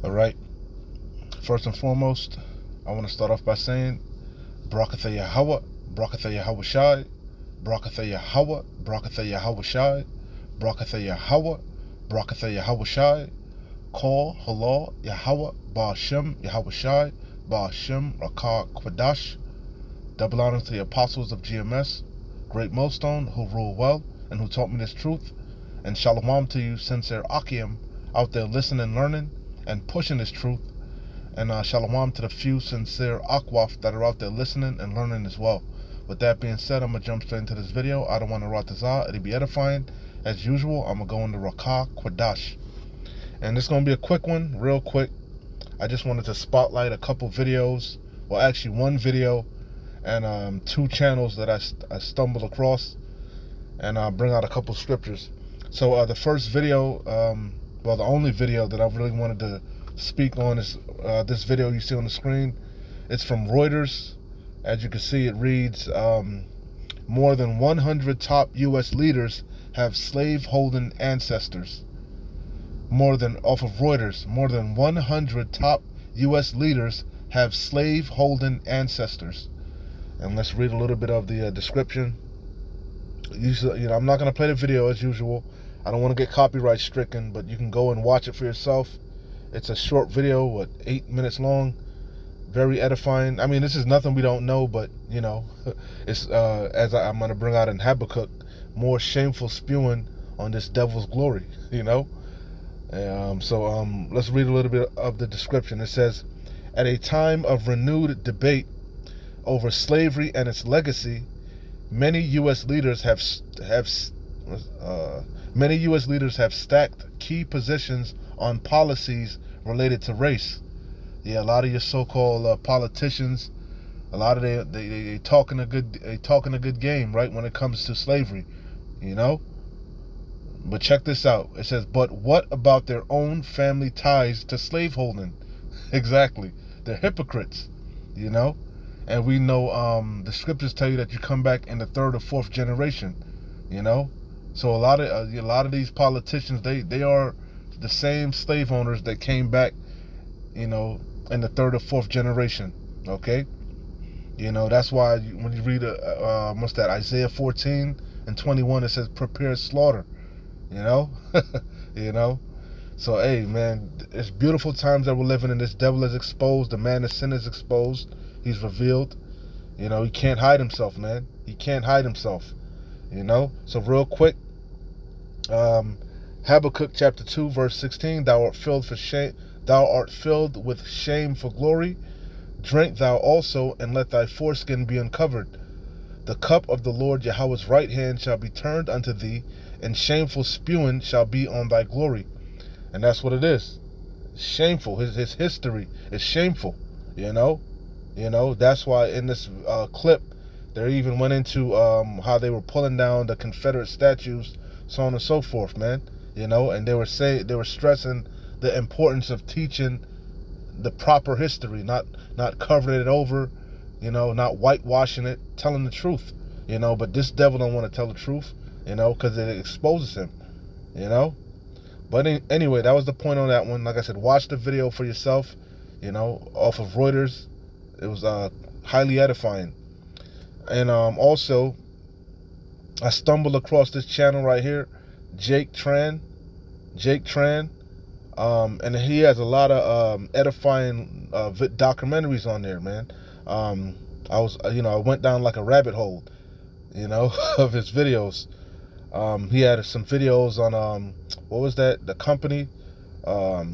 All right. First and foremost, I want to start off by saying Barakatha Yahweh, Barakatha Yahweh Shai, Barakatha Yahweh, Barakatha Yahweh Shai, Barakatha Yahweh, Barakatha Yahweh Shai, Call Halal Yahweh, Ba'ashem Yahweh Shai, Ba'ashem Rakah Kwadash. Double honor to the apostles of GMS, Great Millstone, who rule well and who taught me this truth. And shalom to you, sincere Akim, out there listening, learning, and pushing this truth. And shalom to the few sincere Akwaf that are out there listening and learning as well. With that being said, I'm going to jump straight into this video. I don't want to ratazah. It'll be edifying. As usual, I'm going to go into Rakah Kwadash. And it's going to be a quick one, real quick. I just wanted to spotlight a couple videos. Well, actually one video and two channels that I stumbled across. And bring out a couple scriptures. So the first video, well, the only video that I really wanted to speak on is this video you see on the screen. It's from Reuters. As you can see, it reads, more than 100 top U.S. leaders have slave-holding ancestors. Off of Reuters, more than 100 top U.S. leaders have slave-holding ancestors. And let's read a little bit of the description. I'm not going to play the video as usual. I don't want to get copyright stricken, but you can go and watch it for yourself. It's a short video, 8 minutes long, very edifying. I mean, this is nothing we don't know, but it's as I'm going to bring out in Habakkuk, more shameful spewing on this devil's glory. So let's read a little bit of the description. It says, at a time of renewed debate over slavery and its legacy, many U.S. leaders have stacked key positions on policies related to race. Yeah, a lot of your so-called politicians, a lot of they talking a good game, right, when it comes to slavery, But check this out. It says, but what about their own family ties to slaveholding? Exactly, they're hypocrites, And we know the scriptures tell you that you come back in the third or fourth generation, So a lot of these politicians, they are the same slave owners that came back, in the third or fourth generation. Okay, that's why when you read what's that, Isaiah 14:21, it says prepare slaughter. So hey man, it's beautiful times that we're living in. This devil is exposed. The man of sin is exposed. He's revealed. He can't hide himself, man. He can't hide himself. So real quick, Habakkuk chapter 2 verse 16, thou art filled with shame for glory. Drink thou also, and let thy foreskin be uncovered. The cup of the Lord Yahweh's right hand shall be turned unto thee, and shameful spewing shall be on thy glory. And that's what it is. Shameful. His history is shameful. That's why in this clip, they even went into how they were pulling down the Confederate statues, so on and so forth, man. And they were stressing the importance of teaching the proper history, not covering it over, not whitewashing it, telling the truth, But this devil don't want to tell the truth, because it exposes him, But anyway, that was the point on that one. Like I said, watch the video for yourself, off of Reuters. It was highly edifying. And also, I stumbled across this channel right here, Jake Tran, and he has a lot of edifying documentaries on there, man. I went down like a rabbit hole, of his videos. He had some videos on what was that? The company, what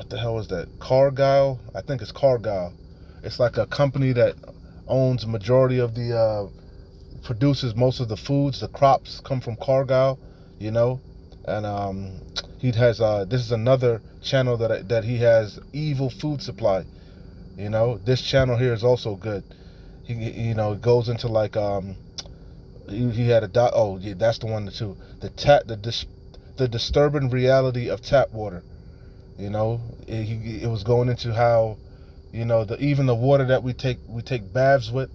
the hell was that? Cargill? I think it's Cargill. It's like a company that owns majority of the produces most of the foods. The crops come from Cargill, And he has this is another channel that he has, Evil Food Supply. This channel here is also good. He goes into like he had a oh yeah, that's the one too. The disturbing reality of tap water. It was going into how even the water that we take baths with,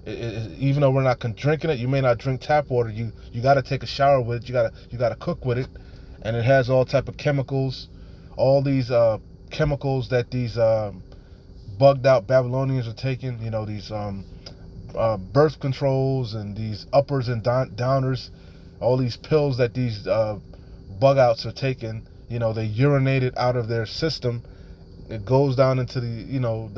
even though we're not drinking it, you may not drink tap water. You got to take a shower with it. You got to cook with it, and it has all type of chemicals, all these chemicals that these bugged out Babylonians are taking. You know, these birth controls and these uppers and downers, all these pills that these bug outs are taking. You know, they urinate it out of their system. It goes down into the, you know,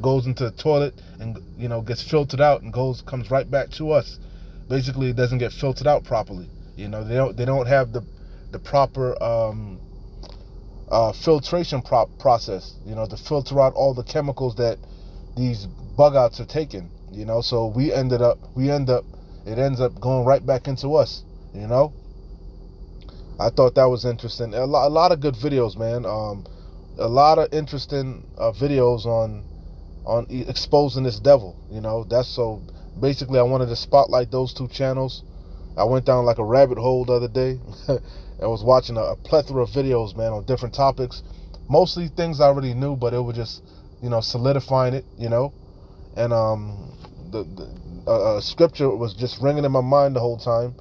goes into the toilet and, you know, gets filtered out and comes right back to us. Basically, it doesn't get filtered out properly. You know, they don't have the proper filtration process. You know, to filter out all the chemicals that these bug outs are taking. You know, so it ends up going right back into us. You know, I thought that was interesting. A lot of good videos, man. A lot of interesting videos on exposing this devil. You know, that's so basically I wanted to spotlight those two channels. I went down like a rabbit hole the other day. I was watching a plethora of videos, man, on different topics. Mostly things I already knew, but it was just, you know, solidifying it, you know. And the scripture was just ringing in my mind the whole time.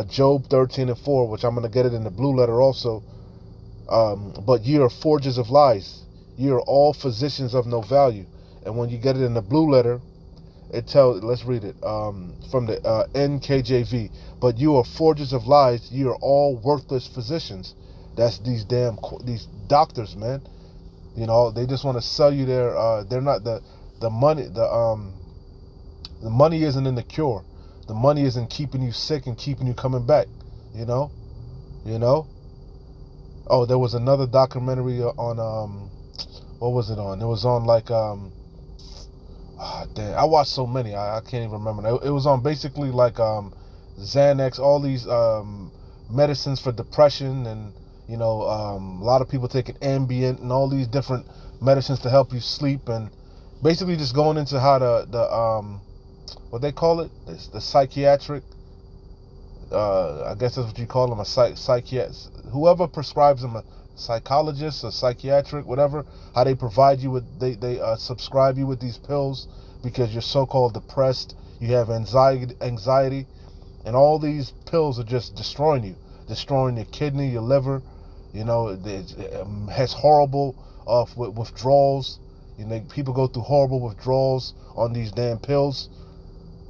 Job 13:4, which I'm going to get it in the blue letter also. But ye are forgers of lies. Ye are all physicians of no value. And when you get it in the blue letter, it tells, let's read it, from the NKJV. But you are forgers of lies. You are all worthless physicians. That's these doctors, man. You know, they just want to sell you they're not the money, the money isn't in the cure. The money is in keeping you sick and keeping you coming back, you know. Oh, there was another documentary on, what was it on? It was on like, damn, I watched so many, I can't even remember. It was on basically like Xanax, all these medicines for depression, and, you know, a lot of people taking Ambien and all these different medicines to help you sleep, and basically just going into how the what they call it, the psychiatric, I guess that's what you call them, a psychiatrist, whoever prescribes them, a psychologist, a psychiatric, whatever, how they provide you with, they subscribe you with these pills because you're so-called depressed, you have anxiety, and all these pills are just destroying your kidney, your liver, you know. It has horrible withdrawals. You know, people go through horrible withdrawals on these damn pills,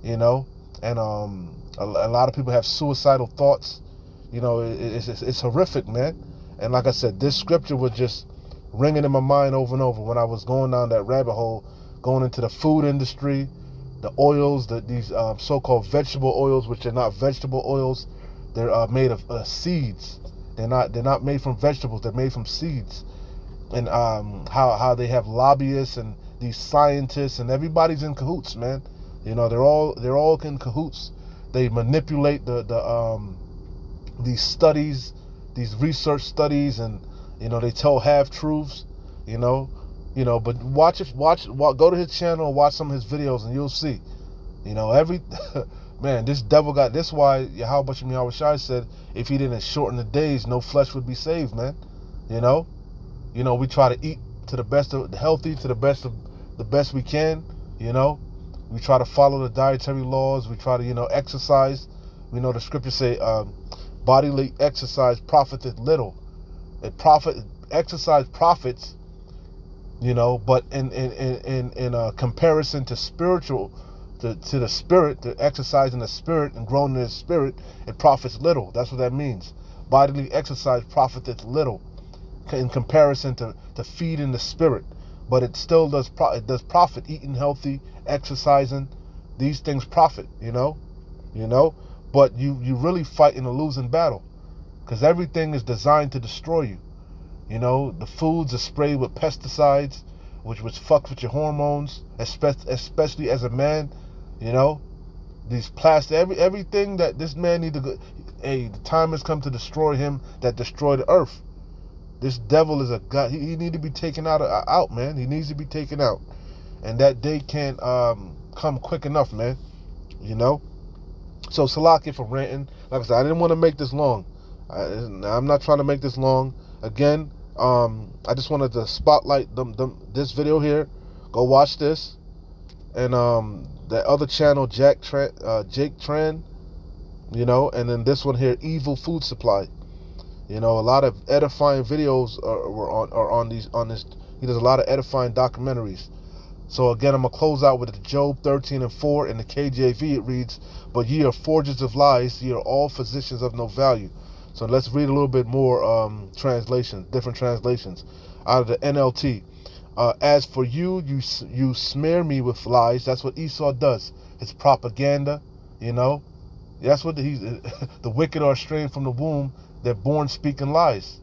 you know, and a lot of people have suicidal thoughts. You know, it's horrific, man. And like I said, this scripture was just ringing in my mind over and over when I was going down that rabbit hole, going into the food industry, the oils, these so-called vegetable oils, which are not vegetable oils. They're made of seeds. They're not made from vegetables. They're made from seeds. And how they have lobbyists and these scientists, and everybody's in cahoots, man. You know, they're all in cahoots. They manipulate these studies, these research studies, and, you know, they tell half truths, you know. But go to his channel and watch some of his videos, and you'll see, you know, man, this devil got this. Why Yahweh Shai said, if he didn't shorten the days, no flesh would be saved, man. You know, we try to eat to the best of healthy, to the best we can. You know, we try to follow the dietary laws. We try to, you know, exercise. We know the scriptures say, bodily exercise profiteth little. Exercise profits, you know, but in comparison to spiritual, to the spirit, to exercising the spirit and growing in the spirit, it profits little. That's what that means. Bodily exercise profiteth little in comparison to feeding the spirit, but it still does profit. Eating healthy, exercising, these things profit. You know, but you really fighting a losing battle, because everything is designed to destroy you. You know, the foods are sprayed with pesticides, which fucks with your hormones, especially as a man. You know, these plastic, everything that this man need to go. Hey, the time has come to destroy him that destroyed the earth. This devil is a god. He need to be taken out, man. He needs to be taken out, and that day can't come quick enough, man. You know. So Salakia for ranting. Like I said, I didn't want to make this long. I'm not trying to make this long. Again, I just wanted to spotlight this video here. Go watch this, and that other channel, Jake Tran, you know, and then this one here, Evil Food Supply. You know, a lot of edifying videos are on this. He does a lot of edifying documentaries. So again, I'm gonna close out with Job 13:4 in the KJV. It reads, "But ye are forgers of lies; ye are all physicians of no value." So let's read a little bit more translations, different translations out of the NLT. As for you, you smear me with lies. That's what Esau does. It's propaganda. You know, that's what he's. The wicked are strained from the womb. They're born speaking lies.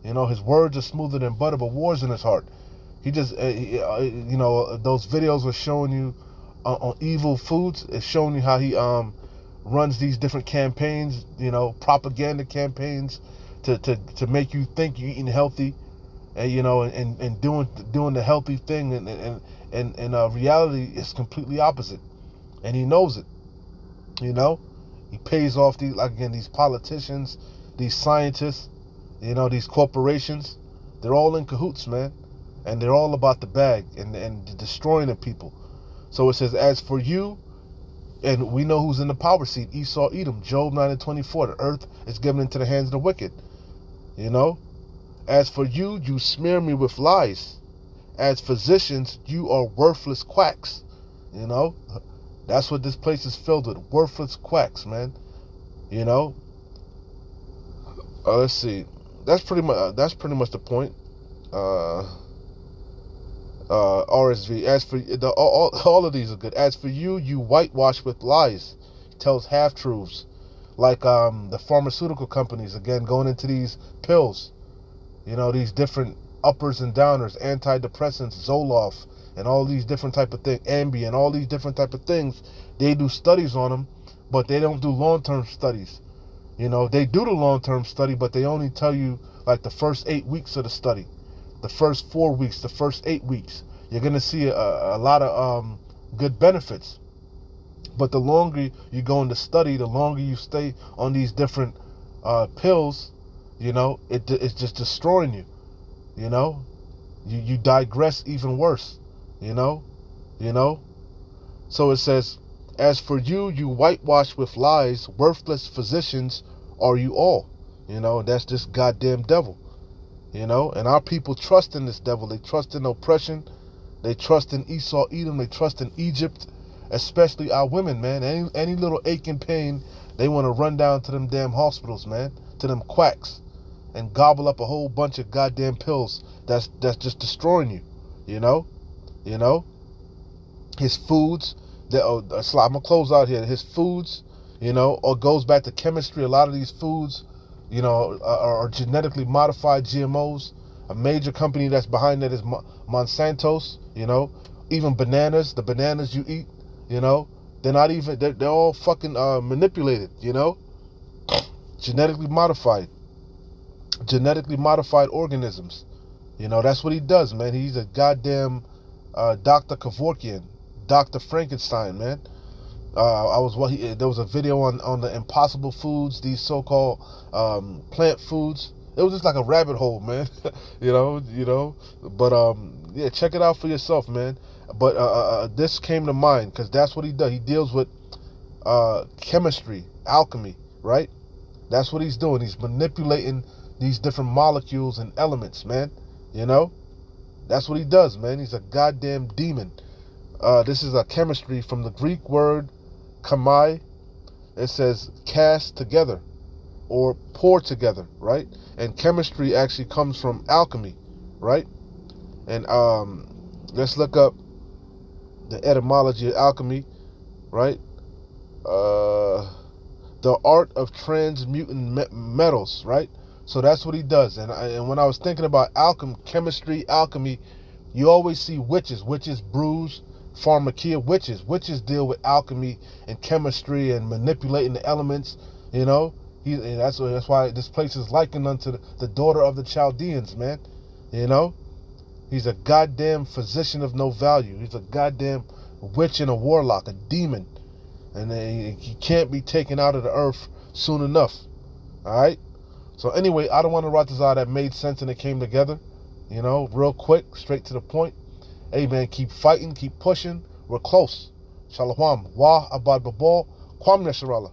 You know, his words are smoother than butter, but war's in his heart. He just, you know, those videos were showing you on Evil Foods. It's showing you how he runs these different campaigns, you know, propaganda campaigns to make you think you're eating healthy, and you know, and doing the healthy thing, and reality is completely opposite, and he knows it. You know, he pays off these, like, again, these politicians, these scientists, you know, these corporations. They're all in cahoots, man. And they're all about the bag and destroying the people. So it says, as for you, and we know who's in the power seat, Esau, Edom, Job 9:24. The earth is given into the hands of the wicked. You know? As for you, you smear me with lies. As physicians, you are worthless quacks. You know? That's what this place is filled with. Worthless quacks, man. You know? Let's see. That's pretty much the point. RSV. As for all of these are good. As for you, you whitewash with lies. He tells half truths, like the pharmaceutical companies, again, going into these pills. You know, these different uppers and downers, antidepressants, Zoloft, and all these different type of things, Ambien, all these different type of things. They do studies on them, but they don't do long-term studies. You know, they do the long-term study, but they only tell you like the first 8 weeks of the study. The first 4 weeks, the first 8 weeks, you're going to see a lot of good benefits. But the longer you go into study, the longer you stay on these different pills, you know, it's just destroying you. You know, you digress even worse. You know. So it says, as for you, you whitewash with lies, worthless physicians are you all. You know, that's this goddamn devil. You know, and our people trust in this devil. They trust in oppression. They trust in Esau, Edom. They trust in Egypt, especially our women, man. Any little ache and pain, they want to run down to them damn hospitals, man, to them quacks, and gobble up a whole bunch of goddamn pills that's just destroying you. You know. His foods. I'm gonna close out here. His foods, you know, or goes back to chemistry. A lot of these foods, you know, are genetically modified GMOs. A major company that's behind that is Monsanto's. You know, even bananas, the bananas you eat, you know, they're all fucking manipulated. You know, genetically modified organisms. You know, that's what he does, man. He's a goddamn Dr. Kevorkian, Dr. Frankenstein, man. There was a video on the impossible foods, these so-called plant foods. It was just like a rabbit hole, man. you know. But yeah, check it out for yourself, man. But this came to mind because that's what he does. He deals with chemistry, alchemy, right? That's what he's doing. He's manipulating these different molecules and elements, man. You know, that's what he does, man. He's a goddamn demon. This is a chemistry from the Greek word kamai. It says cast together or pour together, right? And chemistry actually comes from alchemy, right? And let's look up the etymology of alchemy, right? The art of transmuting metals, right? So that's what he does. And when I was thinking about chemistry, alchemy, you always see witches brews, pharmakia, witches deal with alchemy and chemistry and manipulating the elements. You know, that's why this place is likened unto the daughter of the Chaldeans, man. You know, he's a goddamn physician of no value. He's a goddamn witch and a warlock, a demon, and he can't be taken out of the earth soon enough. All right. So anyway, I don't want to write this out. That made sense and it came together. You know, real quick, straight to the point. Hey, man, keep fighting, keep pushing. We're close. Shalom. Wa abad babal. Kwam Nesharallah.